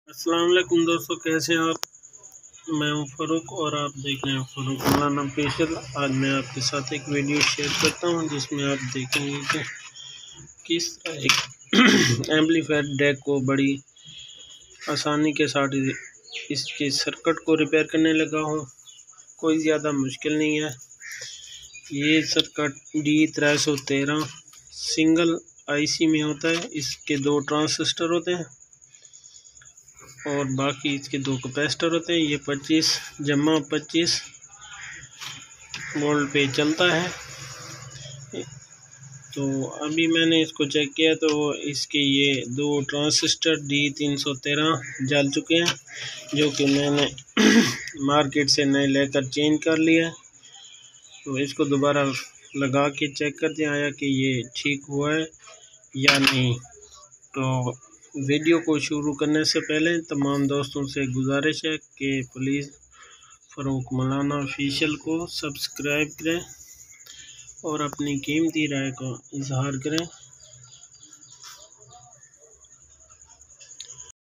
अस्सलाम वालेकुम दोस्तों, कैसे हैं आप। मैं हूं फ़ारूक और आप देख रहे हैं फ़ारूक मौलाना ऑफिशियल। आज मैं आपके साथ एक वीडियो शेयर करता हूं जिसमें आप देखेंगे कि किस तरह एक एम्पलीफायर डेक को बड़ी आसानी के साथ इसके सर्किट को रिपेयर करने लगा हूं। कोई ज़्यादा मुश्किल नहीं है। ये सर्किट D313 सिंगल आईसी में होता है। इसके 2 ट्रांजिस्टर होते हैं और बाकी इसके 2 कैपेसिटर होते हैं। ये 25 वोल्ट पे चलता है। तो अभी मैंने इसको चेक किया तो इसके ये 2 ट्रांजिस्टर D313 जल चुके हैं, जो कि मैंने मार्केट से नए लेकर चेंज कर लिया। तो इसको दोबारा लगा के चेक करते हैं आया कि ये ठीक हुआ है या नहीं। तो वीडियो को शुरू करने से पहले तमाम दोस्तों से गुजारिश है कि प्लीज़ फ़ारूक मौलाना ऑफिशियल को सब्सक्राइब करें और अपनी कीमती राय को इजहार करें।